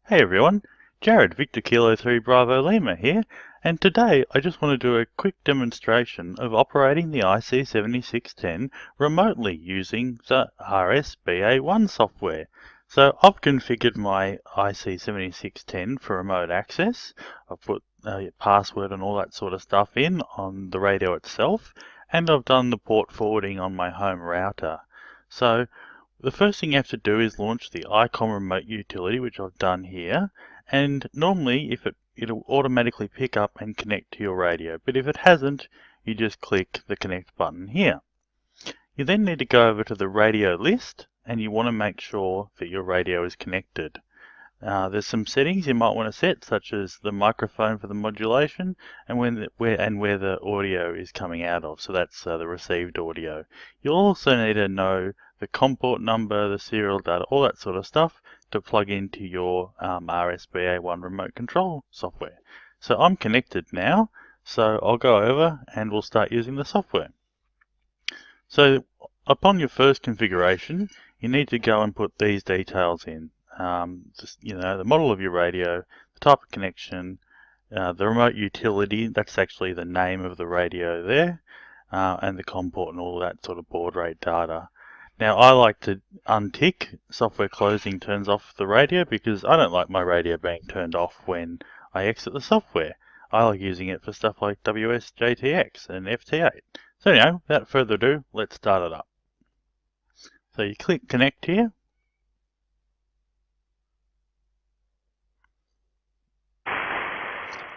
Hey everyone, Jarrad VK3BL Bravo Lima here, and today I just want to do a quick demonstration of operating the IC-7610 remotely using the BA1 software. So I've configured my IC-7610 for remote access. I've put password and all that sort of stuff in on the radio itself, and I've done the port forwarding on my home router. So the first thing you have to do is launch the Icom remote utility, which I've done here, and normally it'll automatically pick up and connect to your radio, but if it hasn't, you just click the connect button here. You then need to go over to the radio list and you want to make sure that your radio is connected. There's some settings you might want to set, such as the microphone for the modulation and where the audio is coming out of. So that's the received audio. You'll also need to know the COM port number, the serial data, all that sort of stuff to plug into your BA1 remote control software. So I'm connected now, so I'll go over and we'll start using the software. So upon your first configuration, you need to go and put these details in. The model of your radio, the type of connection, the remote utility, that's actually the name of the radio there, and the COM port and all that sort of baud rate data. Now I like to untick software closing turns off the radio because I don't like my radio being turned off when I exit the software. I like using it for stuff like WSJTX and FT8. So anyway, without further ado, let's start it up. So you click connect here.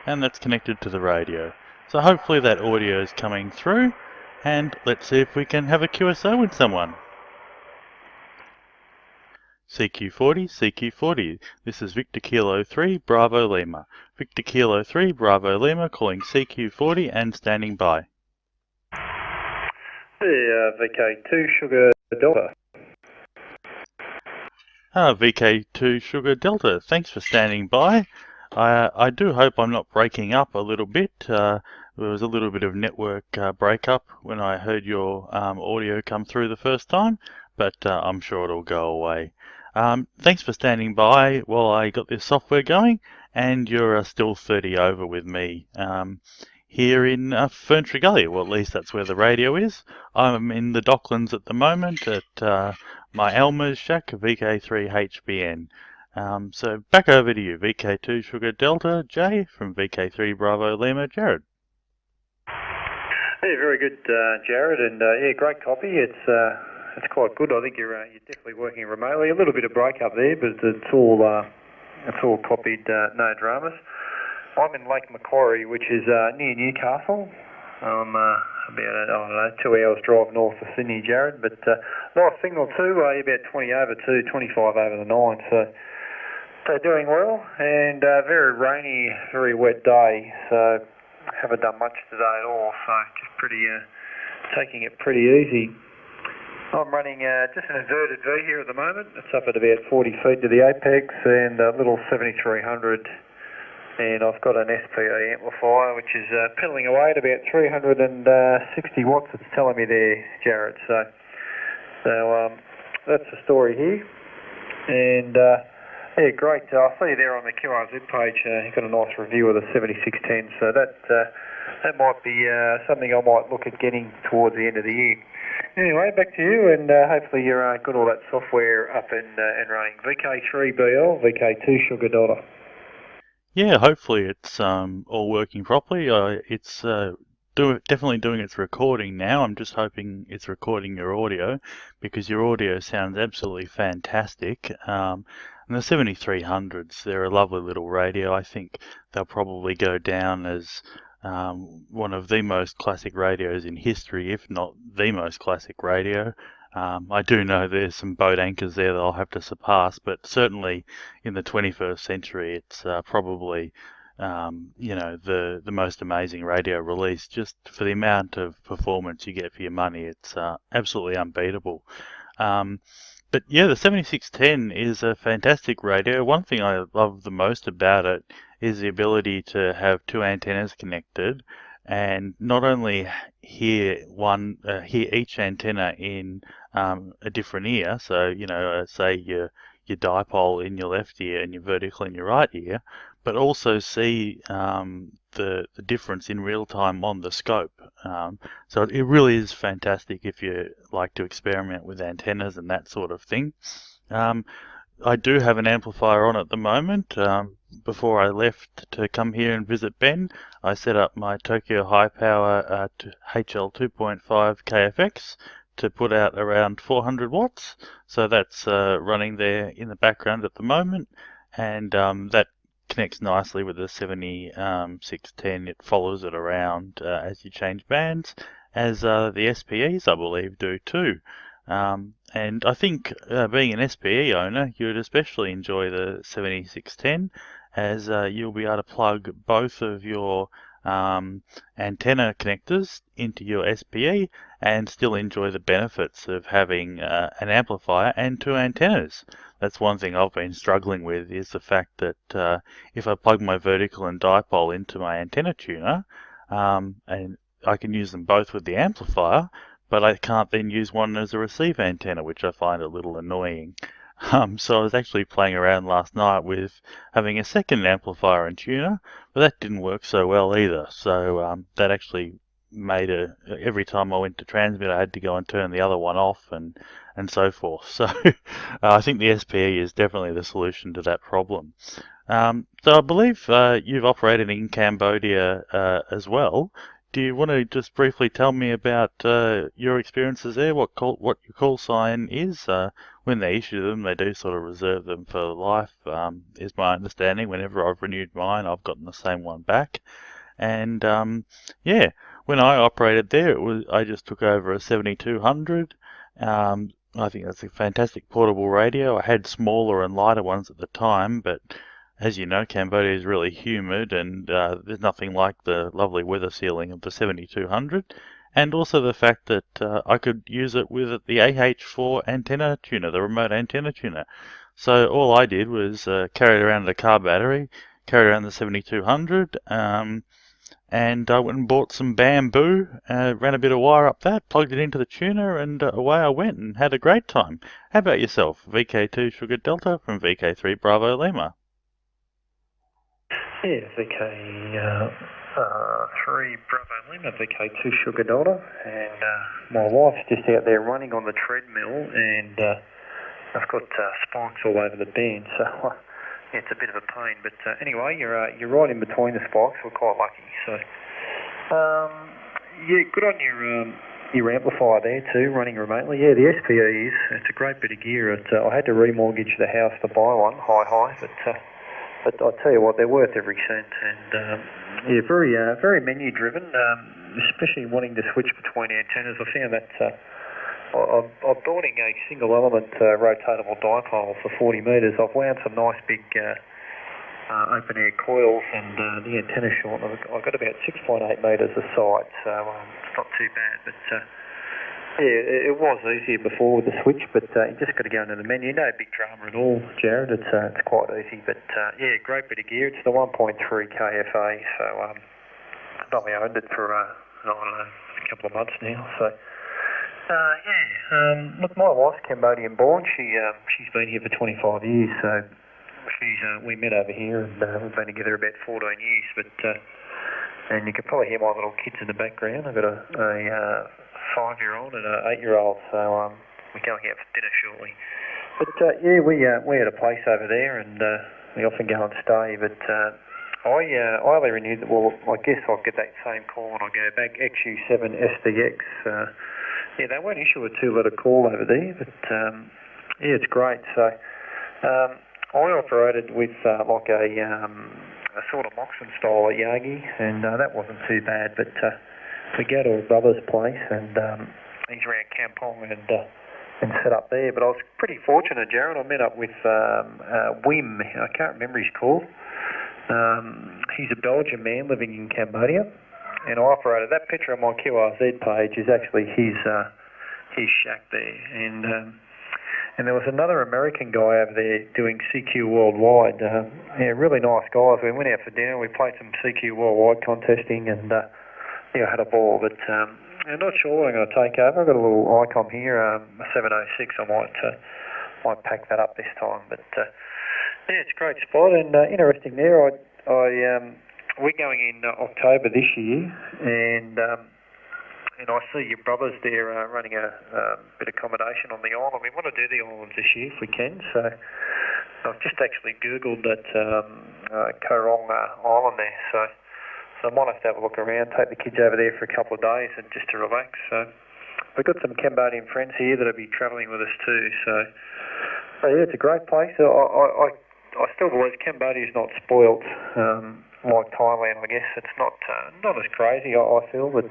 And that's connected to the radio. So hopefully that audio is coming through, and let's see if we can have a QSO with someone. CQ40, CQ40, this is Victor Kilo 3 Bravo Lima. Victor Kilo 3 Bravo Lima calling CQ40 and standing by. VK2 Sugar Delta. VK2 Sugar Delta, thanks for standing by. I do hope I'm not breaking up a little bit. There was a little bit of network breakup when I heard your audio come through the first time, but I'm sure it'll go away. Thanks for standing by while I got this software going, and you're still 30 over with me here in Ferntree Gully. Well, at least that's where the radio is. I'm in the Docklands at the moment at my Elmer's Shack, VK3HBN. So back over to you, VK2 Sugar Delta Jay from VK3 Bravo Lima, Jarrad. Yeah, very good, Jarrad, and yeah, great copy. It's quite good. I think you're definitely working remotely. A little bit of breakup there, but it's all copied, no dramas. I'm in Lake Macquarie, which is near Newcastle. I'm about 2 hours drive north of Sydney, Jarrad, but nice signal too. About 20 over 2, 25 over the 9. So. They're doing well, and very rainy, very wet day, so haven't done much today at all, so just taking it pretty easy. I'm running just an inverted V here at the moment. It's up at about 40 feet to the apex, and a little 7300, and I've got an SPA amplifier which is pedalling away at about 360 watts, it's telling me there, Jarrad. So that's the story here, and yeah, great. I'll see you there on the QRZ page. You've got a nice review of the 7610, so that might be something I might look at getting towards the end of the year. Anyway, back to you, and hopefully you're got all that software up and running. VK3BL, VK2 Sugar Delta. Yeah, hopefully it's all working properly. It's definitely doing its recording now. I'm just hoping it's recording your audio, because your audio sounds absolutely fantastic. And the 7300s, they're a lovely little radio. I think they'll probably go down as one of the most classic radios in history, if not the most classic radio. I do know there's some boat anchors there that I'll have to surpass, but certainly in the 21st century, it's probably the most amazing radio release. Just for the amount of performance you get for your money, it's absolutely unbeatable. But yeah, the 7610 is a fantastic radio. One thing I love the most about it is the ability to have two antennas connected, and not only hear each antenna in a different ear. So say you're your dipole in your left ear and your vertical in your right ear, but also see the difference in real time on the scope. So it really is fantastic if you like to experiment with antennas and that sort of thing. I do have an amplifier on at the moment. Before I left to come here and visit Ben, I set up my Tokyo High Power HL 2.5 KFX to put out around 400 watts. So that's running there in the background at the moment, and that connects nicely with the 7610. It follows it around as you change bands, as the SPEs I believe do too. And I think being an SPE owner, you would especially enjoy the 7610, as you'll be able to plug both of your antenna connectors into your SPE and still enjoy the benefits of having an amplifier and two antennas. That's one thing I've been struggling with, is the fact that if I plug my vertical and dipole into my antenna tuner, and I can use them both with the amplifier, but I can't then use one as a receive antenna, which I find a little annoying. So I was actually playing around last night with having a second amplifier and tuner, but that didn't work so well either. So that actually made every time I went to transmit, I had to go and turn the other one off and so forth. So I think the SPE is definitely the solution to that problem. So I believe you've operated in Cambodia as well. Do you want to just briefly tell me about your experiences there? What your call sign is? When they issue them, they do sort of reserve them for life, is my understanding. Whenever I've renewed mine, I've gotten the same one back. And yeah, when I operated there, I just took over a 7200. I think that's a fantastic portable radio. I had smaller and lighter ones at the time, but as you know, Cambodia is really humid, and there's nothing like the lovely weather sealing of the 7200, and also the fact that I could use it with the AH4 antenna tuner, the remote antenna tuner. So all I did was carry it around in a car battery, carry around the 7200, and I went and bought some bamboo, ran a bit of wire up that, plugged it into the tuner, and away I went and had a great time. How about yourself? VK2 Sugar Delta from VK3 Bravo Lima. Yeah, VK3 Bravo Lima, VK2 Sugar Delta, and my wife's just out there running on the treadmill, and I've got spikes all over the band, so yeah, it's a bit of a pain. But anyway, you're right in between the spikes. We're quite lucky. So yeah, good on your amplifier there too, running remotely. Yeah, the SPEs, it's a great bit of gear. I had to remortgage the house to buy one, high, but I tell you what, they're worth every cent, and yeah, very menu driven, especially wanting to switch between antennas. I found that I'm building a single element rotatable dipole for 40 metres. I've wound some nice big open air coils, and the antenna short. I've got about 6.8 metres a side, so it's not too bad, but yeah, it was easier before with the switch, but you just got to go into the menu. No big drama at all, Jarrad. It's quite easy, but yeah, great bit of gear. It's the 1.3 KFA, so I've only owned it for I don't know, a couple of months now. So yeah, look, my wife's Cambodian born. She's been here for 25 years, so we met over here, and we've been together about 14 years. But and you can probably hear my little kids in the background. I've got a 5-year-old and an 8-year-old, so we're going out for dinner shortly. But yeah, we had a place over there, and we often go and stay. But I only renewed. Well, I guess I'll get that same call when I go back. XU7SDX. Yeah, they won't issue a 2-letter call over there, but yeah, it's great. So I operated with like a sort of Moxon style at Yagi, and that wasn't too bad. But we go to a brother's place, and he's around Kampong and set up there. But I was pretty fortunate, Jarrad. I met up with Wim. I can't remember his call. He's a Belgian man living in Cambodia, and I operated. That picture on my QRZ page is actually his shack there, and there was another American guy over there doing CQ Worldwide. Yeah, really nice guys. We went out for dinner. We played some CQ Worldwide contesting, and yeah, I had a ball. But I'm not sure what I'm going to take over. I've got a little Icom here, a 706. I might pack that up this time. But yeah, it's a great spot and interesting there. We're going in October this year, and I see your brothers there running a bit of accommodation on the island. We want to do the islands this year if we can, so I've just actually Googled that Korong Island there, so I might have to have a look around, take the kids over there for a couple of days and just to relax. So we've got some Cambodian friends here that'll be travelling with us too, so yeah, it's a great place. I still believe Cambodia is not spoilt like Thailand. I guess it's not as crazy, I feel, but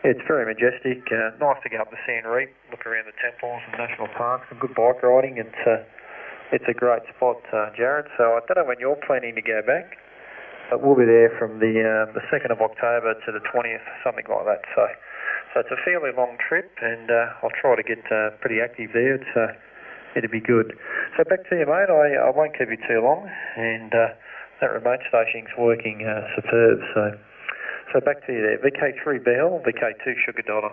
it's very majestic. Nice to go up the Siem Reap, look around the temples and national parks, and good bike riding. It's a great spot, Jarrad. So I don't know when you're planning to go back, but we'll be there from the 2nd of October to the 20th, something like that. So it's a fairly long trip, and I'll try to get pretty active there. It'll be good. So back to you, mate. I won't keep you too long, and that remote station's working superb. So back to you there. VK3BL, VK2 Sugar Dollar.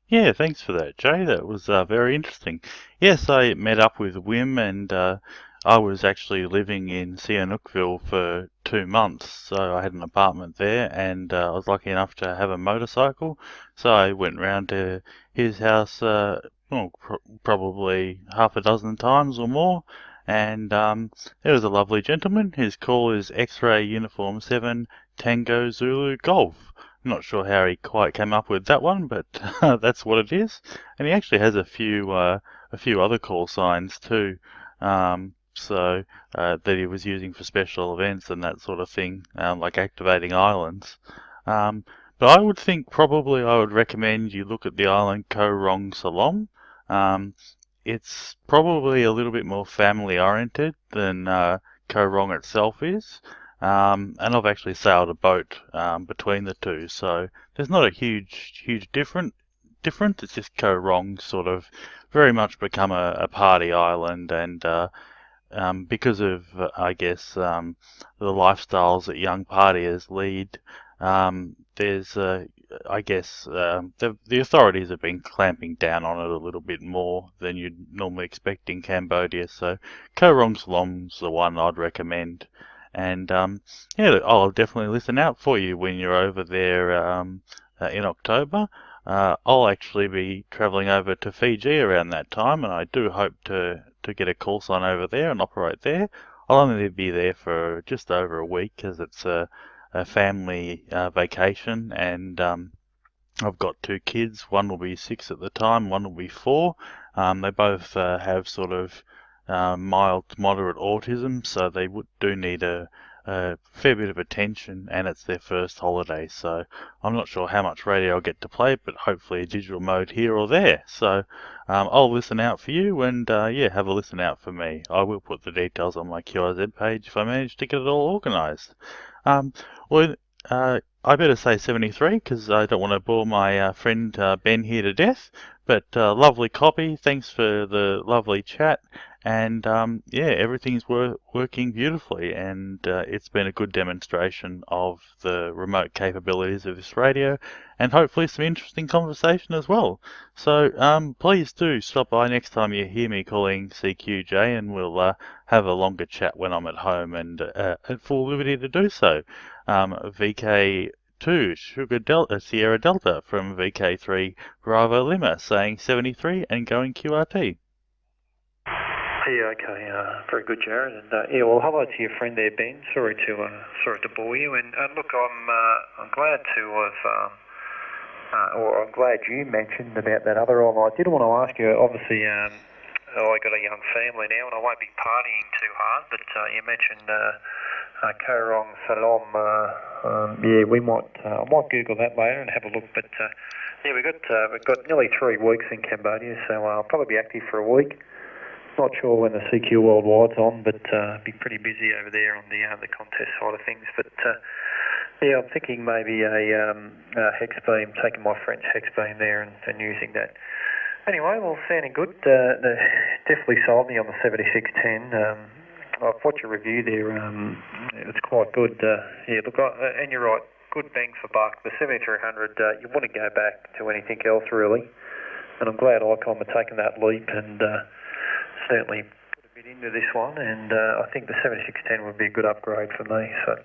Yeah, thanks for that, Jay. That was very interesting. Yes, I met up with Wim, and I was actually living in Sihanoukville for 2 months, so I had an apartment there, and I was lucky enough to have a motorcycle, so I went round to his house probably half a dozen times or more, and he was a lovely gentleman. His call is X-Ray Uniform 7 Tango Zulu Golf. I'm not sure how he quite came up with that one, but that's what it is. And he actually has a few other call signs too, that he was using for special events and that sort of thing, like activating islands. But I would think probably I would recommend you look at the island Korong Salom. It's probably a little bit more family oriented than Korong itself is. And I've actually sailed a boat between the two, so there's not a huge difference. It's just Korong sort of very much become a party island, and because of I guess the lifestyles that young partiers lead, there's I guess the authorities have been clamping down on it a little bit more than you'd normally expect in Cambodia. So Korong Salom's the one I'd recommend. And yeah, I'll definitely listen out for you when you're over there in October. I'll actually be travelling over to Fiji around that time, and I do hope to get a call sign over there and operate there. I'll only be there for just over a week because it's a family vacation, and I've got 2 kids. One will be 6 at the time, one will be 4. They both have sort of mild to moderate autism, so they do need a fair bit of attention, and it's their first holiday, so I'm not sure how much radio I'll get to play, but hopefully a digital mode here or there. So I'll listen out for you, and yeah, have a listen out for me. I will put the details on my QRZ page if I manage to get it all organised. Well, I better say 73 because I don't want to bore my friend Ben here to death, but lovely copy. Thanks for the lovely chat. And yeah, everything's working beautifully, and it's been a good demonstration of the remote capabilities of this radio, and hopefully some interesting conversation as well. So please do stop by next time you hear me calling CQJ, and we'll have a longer chat when I'm at home and at full liberty to do so. VK2 Sierra Delta from VK3 Bravo Lima saying 73 and going QRT. Yeah, okay, very good, Jarrad. And yeah, well, hello to your friend there, Ben. Sorry to bore you. And look, I'm glad to have, or I'm glad you mentioned about that other island. I did want to ask you. Obviously, I got a young family now, and I won't be partying too hard. But you mentioned Korong Salom. Yeah, I might Google that later and have a look. But yeah, we've got nearly 3 weeks in Cambodia, so I'll probably be active for a week. Not sure when the CQ Worldwide's on, but be pretty busy over there on the contest side of things. But yeah, I'm thinking maybe a hex beam, taking my French hex beam there and using that. Anyway, well, sounding good. Definitely sold me on the 7610. I've watched your review there. It's quite good. Yeah, look, and you're right. Good bang for buck. The 7300. You want to go back to anything else really. And I'm glad Icom have taken that leap and certainly put a bit into this one, and I think the 7610 would be a good upgrade for me. So,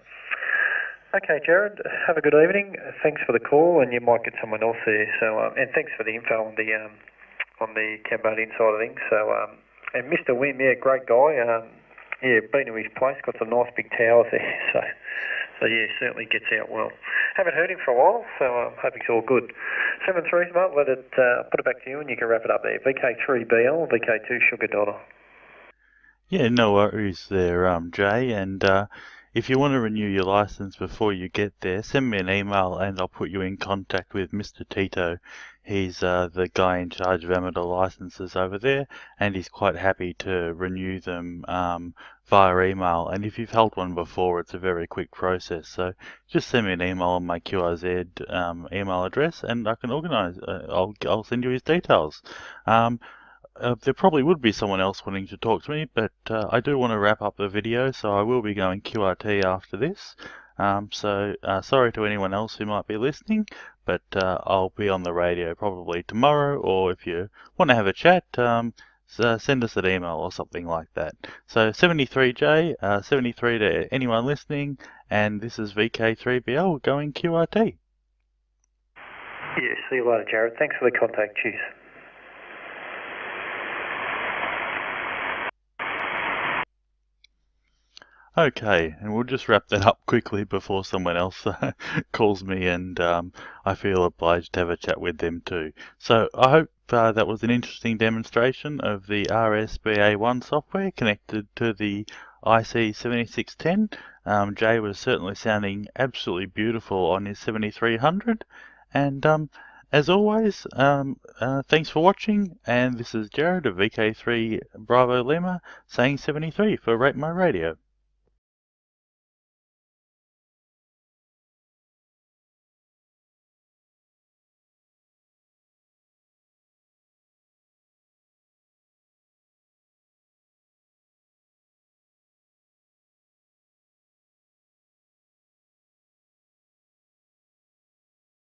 okay, Jarrad, have a good evening. Thanks for the call, and you might get someone else there. So, and thanks for the info on the Cambodian side of things. So, and Mr. Wim, yeah, great guy. Yeah, been to his place, got some nice big towers there. So yeah, certainly gets out well. Haven't heard him for a while, so I'm hoping it's all good. 7-3, mate, put it back to you and you can wrap it up there. VK3BL, VK2 Sugar Dollar. Yeah, no worries there, Jay. And if you want to renew your license before you get there, send me an email and I'll put you in contact with Mr. Tito. He's the guy in charge of amateur licenses over there, and he's quite happy to renew them via email. And if you've held one before, it's a very quick process. So just send me an email on my QRZ email address, and I can organise. I'll send you his details. There probably would be someone else wanting to talk to me, but I do want to wrap up the video, so I will be going QRT after this. Sorry to anyone else who might be listening, but I'll be on the radio probably tomorrow, or if you want to have a chat, send us an email or something like that. So 73J, 73 to anyone listening, and this is VK3BL going QRT. Yeah, see you later, Jarrad. Thanks for the contact. Cheers. Okay, and we'll just wrap that up quickly before someone else calls me, and I feel obliged to have a chat with them too. So I hope that was an interesting demonstration of the BA1 software connected to the IC-7610. Jay was certainly sounding absolutely beautiful on his 7300, and as always, thanks for watching, and this is Jarrad of VK3 Bravo Lima saying 73 for Rate My Radio.